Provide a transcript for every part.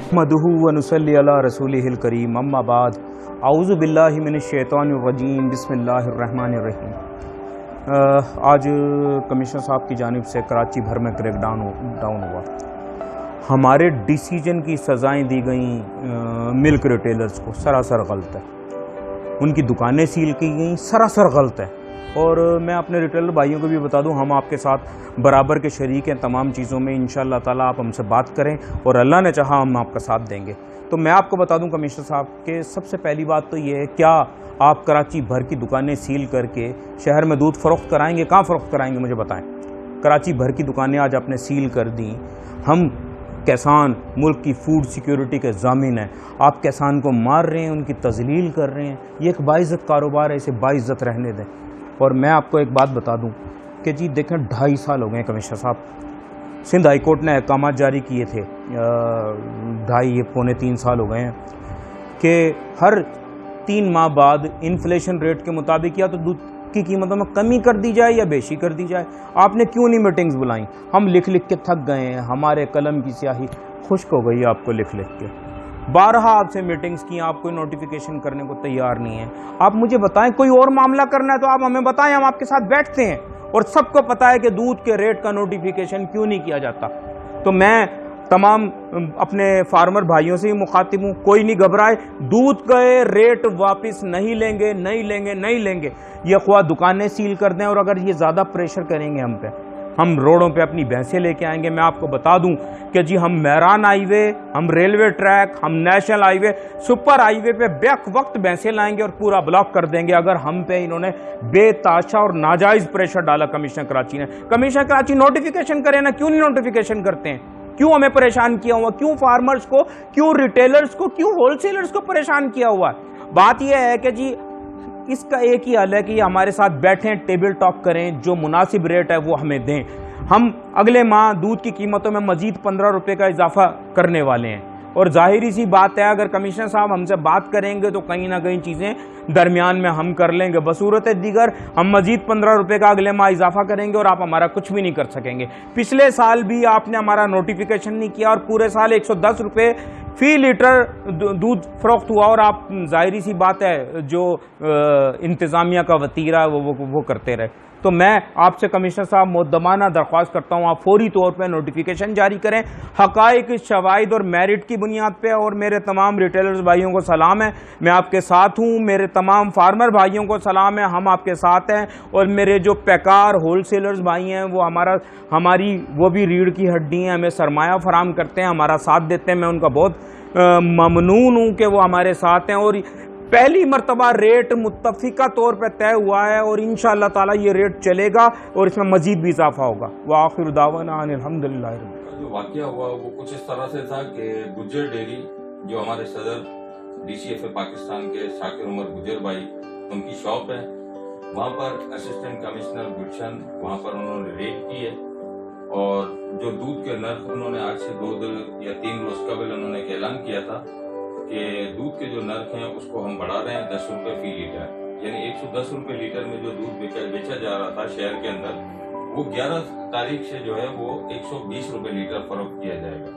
नहमदुहु व नुसल्ली अला रसूलिहिल करीम अम्मा बाद आऊज़ु बिल्लाहि मिनश शैतानिर रजीम बिस्मिल्लाहिर रहमानिर रहीम। आज कमिश्नर साहब की जानिब से कराची भर में क्रैकडाउन हुआ। हमारे डिसीजन की सज़ाएं दी गई मिल्क रिटेलर्स को, सरासर गलत है। उनकी दुकानें सील की गई, सरासर गलत है। और मैं अपने रिटेलर भाइयों को भी बता दूं, हम आपके साथ बराबर के शरीक हैं तमाम चीज़ों में। इंशाअल्लाह ताला आप हमसे बात करें और अल्लाह ने चाहा हम आपका साथ देंगे। तो मैं आपको बता दूं कमिश्नर साहब के सबसे पहली बात तो ये है, क्या आप कराची भर की दुकानें सील करके शहर में दूध फ़रोख्त कराएंगे? कहाँ फ़रोख्त कराएंगे मुझे बताएं। कराची भर की दुकानें आज आपने सील कर दी। हम किसान मुल्क की फूड सिक्योरिटी के ज़ामिन हैं। आप किसान को मार रहे हैं, उनकी तज़लील कर रहे हैं। ये एक बाइज़्ज़त कारोबार है, इसे बाइज़्ज़त रहने दें। और मैं आपको एक बात बता दूं कि जी देखें, 2.5 साल हो गए कमिश्नर साहब, सिंध हाई कोर्ट ने अहकामात जारी किए थे, 2.5-3 साल हो गए हैं कि हर 3 माह बाद इन्फ्लेशन रेट के मुताबिक या तो दूध की कीमतों में कमी कर दी जाए या बेशी कर दी जाए। आपने क्यों नहीं मीटिंग्स बुलाई? हम लिख लिख के थक गए हैं, हमारे कलम की स्याही खुश्क हो गई आपको लिख लिख के। 12 आपसे मीटिंग्स की, आप कोई नोटिफिकेशन करने को तैयार नहीं है। आप मुझे बताएं, कोई और मामला करना है तो आप हमें बताएं, हम आपके साथ बैठते हैं। और सबको पता है कि दूध के रेट का नोटिफिकेशन क्यों नहीं किया जाता। तो मैं तमाम अपने फार्मर भाइयों से ही मुखातिब हूँ, कोई नहीं घबराए, दूध के रेट वापस नहीं लेंगे, नहीं लेंगे, नहीं लेंगे। ये ख्वाह दुकानें सील कर दें और अगर ये ज़्यादा प्रेशर करेंगे हम पे, हम रोडों पे अपनी भैंसें लेके आएंगे। मैं आपको बता दूं कि जी हम मैरान हाईवे, हम रेलवे ट्रैक, हम नेशनल हाईवे, सुपर हाईवे पे बेक वक्त भैंसें लाएंगे और पूरा ब्लॉक कर देंगे अगर हम पे इन्होंने बेताशा और नाजायज प्रेशर डाला। कमिश्नर कराची ने, कमिश्नर कराची नोटिफिकेशन करें ना, क्यों नहीं नोटिफिकेशन करते हैं? क्यों हमें परेशान किया हुआ? क्यों फार्मर्स को, क्यों रिटेलर्स को, क्यों होलसेलर्स को परेशान किया हुआ है? बात यह है कि जी इसका एक ही हल है कि हमारे साथ बैठें, टेबल टॉक करें, जो मुनासिब रेट है वो हमें दें। हम अगले माह दूध की कीमतों में मजीद 15 रुपए का इजाफा करने वाले हैं। और जाहिरी सी बात है, अगर कमिश्नर साहब हमसे बात करेंगे तो कहीं ना कहीं चीज़ें दरमियान में हम कर लेंगे। बसूरत दीगर हम मजीद 15 रुपए का अगले माह इजाफा करेंगे और आप हमारा कुछ भी नहीं कर सकेंगे। पिछले साल भी आपने हमारा नोटिफिकेशन नहीं किया और पूरे साल 110 रुपये फी लीटर दूध फरोख्त हुआ। और आप जाहिरी सी बात है, जो इंतज़ामिया का वतीरा है वो करते रहे। तो मैं आपसे कमिश्नर साहब मुद्दमाना दरख्वास्त करता हूँ, आप फौरी तौर पे नोटिफिकेशन जारी करें, हक़ाइक़, शवाहिद और मेरिट की बुनियाद पे। और मेरे तमाम रिटेलर्स भाइयों को सलाम है, मैं आपके साथ हूँ। मेरे तमाम फार्मर भाइयों को सलाम है, हम आपके साथ हैं। और मेरे जो पैकार होलसेलर्स भाई हैं, वो हमारी वो भी रीढ़ की हड्डी हैं, हमें सरमाया फराम करते हैं, हमारा साथ देते हैं। मैं उनका बहुत ममनून हूँ कि वो हमारे साथ हैं। और पहली मरतबा रेट मुत्तफ़िका तौर पर तय हुआ है और इंशाअल्लाह ताला ये रेट चलेगा और इसमें मजीद भी इजाफा होगा। व आखिर दावाना अल्हम्दुलिल्लाह। जो वाक़या हुआ वो कुछ इस तरह से था कि गुज्जर डेयरी, जो हमारे सदर DCFA पाकिस्तान के शाकिर उमर गुज्जर भाई, उनकी शॉप है, वहाँ पर असिस्टेंट कमिश्नर गुलशन वहाँ पर उन्होंने रेड की है। और जो दूध के नर्ख उन्होंने आज से 2 या 3 रोज कबल उन्होंने ऐलान किया था कि दूध के जो नर्ख हैं उसको हम बढ़ा रहे हैं 10 रुपए फी लीटर, यानी 110 रुपए लीटर में जो दूध बेचा जा रहा था शहर के अंदर, वो 11 तारीख से जो है वो 120 रुपए लीटर फरोख्त किया जाएगा।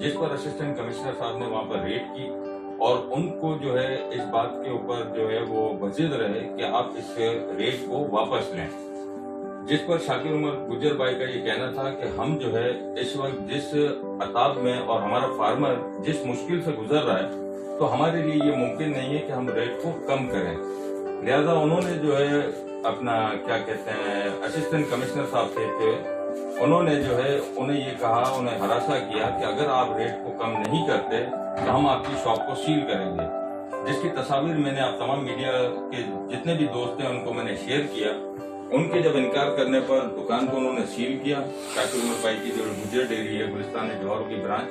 जिस पर असिस्टेंट कमिश्नर साहब ने वहाँ पर रेड की और उनको जो है इस बात के ऊपर जो है वो बजिद रहे कि आप इस रेट को वापस लें। जिस पर शाकिर उमर गुज्जर भाई का ये कहना था कि हम जो है इस वक्त जिस अताब में और हमारा फार्मर जिस मुश्किल से गुजर रहा है, तो हमारे लिए ये मुमकिन नहीं है कि हम रेट को कम करें। लिहाजा उन्होंने जो है अपना क्या कहते हैं असिस्टेंट कमिश्नर साहब थे, उन्होंने जो है उन्हें ये कहा, उन्हें हरासा किया कि अगर आप रेट को कम नहीं करते तो हम आपकी शॉप को सील करेंगे। जिसकी तस्वीर मैंने आप तमाम मीडिया के जितने भी दोस्त हैं उनको मैंने शेयर किया। उनके जब इनकार करने पर दुकान को उन्होंने सील किया। शाकिर उमर भाई की जो गुज्जर डेयरी है गुलिस्तान जौहर की ब्रांच,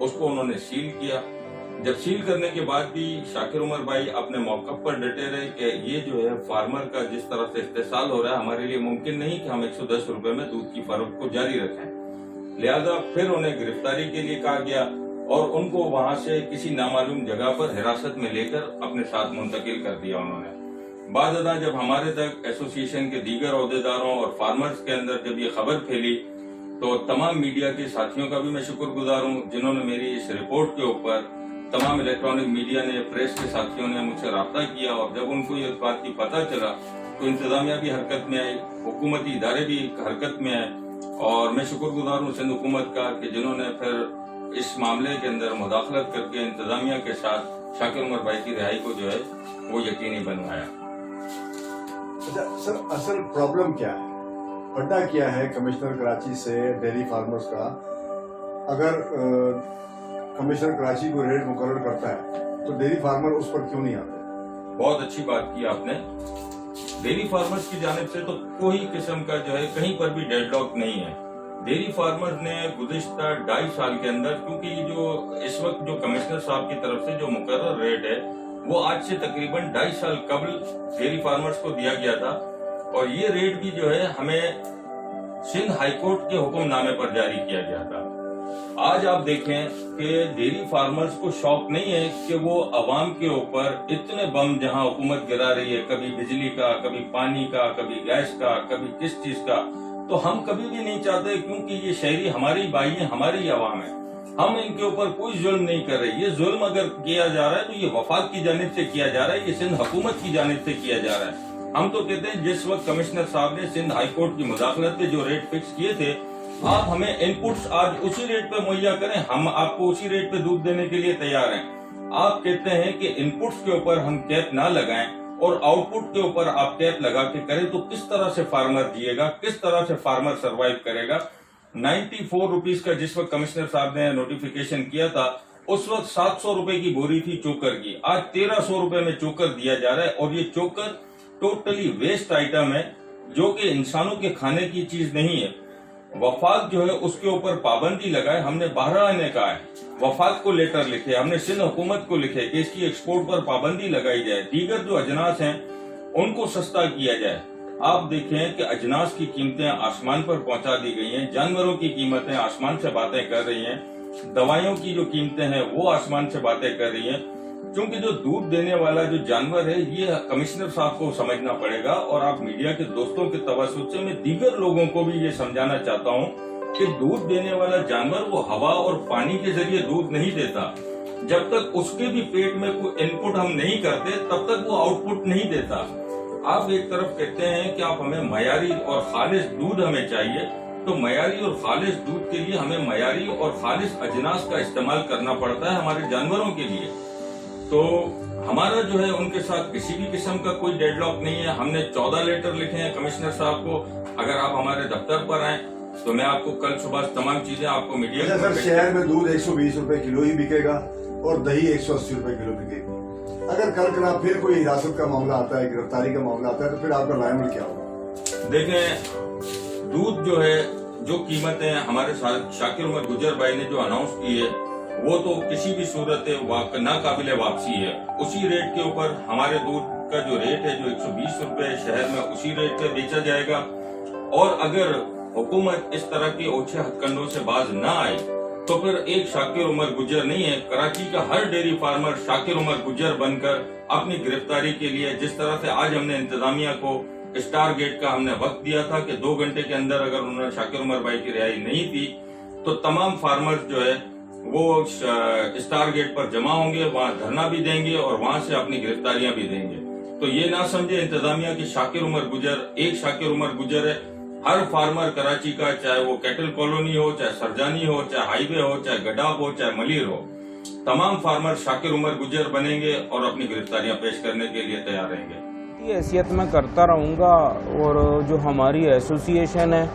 उसको उन्होंने सील किया। जब सील करने के बाद भी शाकिर उमर भाई अपने मौक़िफ़ पर डटे रहे कि ये जो है फार्मर का जिस तरह से इस्तेसाल हो रहा है, हमारे लिए मुमकिन नहीं कि हम 110 रुपए में दूध की फरोख्त को जारी रखें। लिहाजा फिर उन्हें गिरफ्तारी के लिए कहा गया और उनको वहां से किसी नामालूम जगह पर हिरासत में लेकर अपने साथ मुंतकिल कर दिया उन्होंने। बाज़ जब हमारे तक एसोसिएशन के दीगर अहदेदारों और फार्मर्स के अंदर जब ये खबर फैली तो तमाम मीडिया के साथियों का भी मैं शुक्रगुजार हूँ जिन्होंने मेरी इस रिपोर्ट के ऊपर, तमाम इलेक्ट्रॉनिक मीडिया ने, प्रेस के साथियों ने मुझसे रब्ता किया और जब उनको ये बात की पता चला तो इंतजामिया भी हरकत में आई, हुकूमती इदारे भी हरकत में आए और मैं शुक्रगुजार हूँ सिंध हुकूमत का कि जिन्होंने फिर इस मामले के अंदर मुदाखलत करके इंतजामिया के साथ शाकिर उमर भाई की रिहाई को जो है वो यकीनी बनवाया। अच्छा सर, असल प्रॉब्लम क्या है? पढ़ना क्या है कमिश्नर कराची से डेयरी फार्मर्स का? अगर कमिश्नर कराची को रेट मुकर्रर करता है तो डेयरी फार्मर उस पर क्यों नहीं आते? बहुत अच्छी बात की आपने। डेयरी फार्मर्स की जानिब से तो कोई किस्म का जो है कहीं पर भी डेडलॉक नहीं है। डेयरी फार्मर्स ने गुज़िश्ता 2.5 साल के अंदर, क्योंकि जो इस वक्त जो कमिश्नर साहब की तरफ से जो मुकर्रर रेट है वो आज से तकरीबन 2.5 साल कबल डेयरी फार्मर्स को दिया गया था और ये रेट भी जो है हमें सिंध हाईकोर्ट के हुक्मनामे पर जारी किया गया था। आज आप देखें कि डेयरी फार्मर्स को शौक नहीं है कि वो अवाम के ऊपर इतने बम जहां हुकूमत गिरा रही है, कभी बिजली का, कभी पानी का, कभी गैस का, कभी किस चीज का, तो हम कभी भी नहीं चाहते, क्योंकि ये शहरी हमारी भाई है, हमारी अवाम है, हम इनके ऊपर कोई जुल्म नहीं कर रहे। ये जुल्म अगर किया जा रहा है तो ये वफाक की जानिब से किया जा रहा है, ये सिंध हुकूमत की जानिब से किया जा रहा है। हम तो कहते हैं जिस वक्त कमिश्नर साहब ने सिंध हाई कोर्ट की मुदाखलत पे जो रेट फिक्स किए थे, आप हमें इनपुट्स आज उसी रेट पे मुहैया करें, हम आपको उसी रेट पे दूध देने के लिए तैयार हैं। आप कहते हैं कि इनपुट्स के ऊपर हम कैप ना लगाएं और आउटपुट के ऊपर आप कैप लगा के करें, तो किस तरह से फार्मर जिएगा, किस तरह से फार्मर सर्वाइव करेगा। 94 रुपीज का जिस वक्त कमिश्नर साहब ने नोटिफिकेशन किया था उस वक्त 700 रुपए की बोरी थी चोकर की, आज 1300 रुपए में चोकर दिया जा रहा है और ये चोकर टोटली वेस्ट आइटम है जो कि इंसानों के खाने की चीज नहीं है। वफाक जो है उसके ऊपर पाबंदी लगाए, हमने 12 ने कहा है, वफाक को लेटर लिखे, हमने सिंध हुकूमत को लिखे कि इसकी एक्सपोर्ट पर पाबंदी लगाई जाए, दीगर जो अजनास हैं उनको सस्ता किया जाए। आप देखें कि अजनास की कीमतें आसमान पर पहुंचा दी गई हैं, जानवरों की कीमतें आसमान से बातें कर रही हैं, दवाइयों की जो कीमतें हैं वो आसमान से बातें कर रही हैं, क्योंकि जो दूध देने वाला जो जानवर है ये कमिश्नर साहब को समझना पड़ेगा। और आप मीडिया के दोस्तों के तवज्जुह से मैं दीगर लोगों को भी ये समझाना चाहता हूँ कि दूध देने वाला जानवर वो हवा और पानी के जरिए दूध नहीं देता। जब तक उसके भी पेट में कोई इनपुट हम नहीं करते तब तक वो आउटपुट नहीं देता। आप एक तरफ कहते हैं कि आप हमें मयारी और खालिश दूध हमें चाहिए, तो मयारी और खालिश दूध के लिए हमें मयारी और खालिश अजनास का इस्तेमाल करना पड़ता है हमारे जानवरों के लिए। तो हमारा जो है उनके साथ किसी भी किस्म का कोई डेडलॉक नहीं है। हमने 14 लेटर लिखे हैं कमिश्नर साहब को, अगर आप हमारे दफ्तर पर आए तो मैं आपको कल सुबह तमाम चीजें आपको मीडिया सर, शहर में दूध 120 रुपए किलो ही बिकेगा और दही 180 रुपए किलो बिकेगी। अगर कल कल फिर कोई हिरासत का मामला आता है, गिरफ्तारी का मामला आता है, तो फिर आपका लायमल क्या होगा? देखें, दूध जो है, जो कीमतें हमारे साथ शाकिर उमर गुजर भाई ने जो अनाउंस की है वो तो किसी भी सूरत नाकाबिले वापसी है। उसी रेट के ऊपर हमारे दूध का जो रेट है जो 120 रुपए शहर में उसी रेट पे बेचा जाएगा। और अगर हुकूमत इस तरह के ओछे हथकंडों से बाज ना आए तो फिर एक शाकिर उमर गुजर नहीं है, कराची का हर डेयरी फार्मर शाकिर उमर गुजर बनकर अपनी गिरफ्तारी के लिए, जिस तरह से आज हमने इंतजामिया को स्टार गेट का हमने वक्त दिया था कि 2 घंटे के अंदर अगर उन्होंने शाकिर उमर भाई की रिहाई नहीं थी तो तमाम फार्मर्स जो है वो स्टार गेट पर जमा होंगे, वहाँ धरना भी देंगे और वहाँ से अपनी गिरफ्तारियां भी देंगे। तो ये ना समझे इंतजामिया की शाकिर उमर गुजर एक शाकिर उमर गुजर है। हर फार्मर कराची का, चाहे वो कैटल कॉलोनी हो, चाहे सरजानी हो, चाहे हाईवे हो, चाहे गडाप हो, चाहे मलिर हो, तमाम फार्मर शाकिर उमर गुजर बनेंगे और अपनी गिरफ्तारियां पेश करने के लिए तैयार रहेंगे। ये हैसियत मैं करता रहूँगा और जो हमारी एसोसिएशन है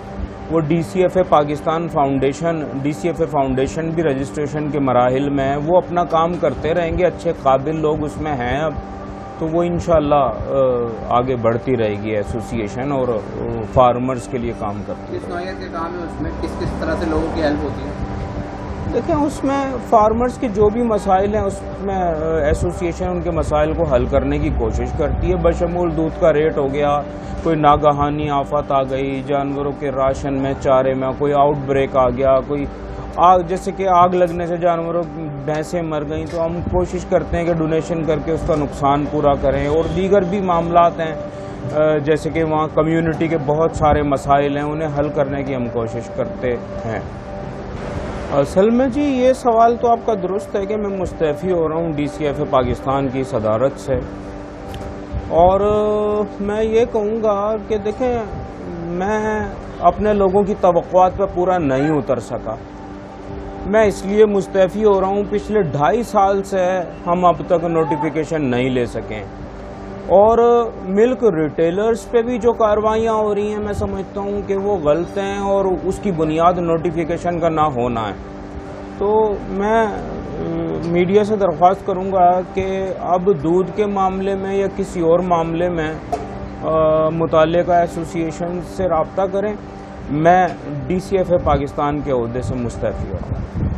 वो DCFA Pakistan foundation, DCFA foundation भी रजिस्ट्रेशन के मराहिल में है, वो अपना काम करते रहेंगे, अच्छे काबिल लोग उसमें हैं अब, तो वो इंशाल्लाह आगे बढ़ती रहेगी एसोसिएशन और फार्मर्स के लिए काम करती है। किस नौयत के काम है उसमें, किस किस तरह से लोगों की हेल्प होती है? देखें, उसमें फार्मर्स के जो भी मसाइल हैं उसमें एसोसिएशन उनके मसाइल को हल करने की कोशिश करती है। बशमूल दूध का रेट हो गया, कोई नागहानी आफत आ गई, जानवरों के राशन में, चारे में कोई आउटब्रेक आ गया, कोई جیسے کہ آگ لگنے سے جانوروں بھینسیں مر گئیں تو ہم کوشش کرتے ہیں کہ ڈونیشن کر کے اس کا نقصان پورا کریں، اور دیگر بھی معاملات ہیں جیسے کہ وہاں کمیونٹی کے بہت سارے مسائل ہیں، انہیں حل کرنے کی ہم کوشش کرتے ہیں۔ اصل میں جی یہ سوال تو آپ کا درست ہے کہ میں مستعفی ہو رہا ہوں DCFA پاکستان کی صدارت سے، اور میں یہ کہوں گا کہ دیکھیں میں اپنے لوگوں کی توقعات پہ پورا نہیں اتر سکا، میں اس لیے مستعفی ہو رہا ہوں، پچھلے 2.5 سال سے ہم اب تک نوٹیفیکیشن نہیں لے سکیں، اور ملک ریٹیلرز پہ بھی جو کارروائیاں ہو رہی ہیں میں سمجھتا ہوں کہ وہ غلط ہیں، اور اس کی بنیاد نوٹیفیکیشن کا نہ ہونا ہے۔ تو میں میڈیا سے درخواست کروں گا کہ اب دودھ کے معاملے میں یا کسی اور معاملے میں متعلقہ ایسوسی ایشن سے رابطہ کریں۔ میں DCFA پاکستان کے عہدے سے مستعفی ہوں۔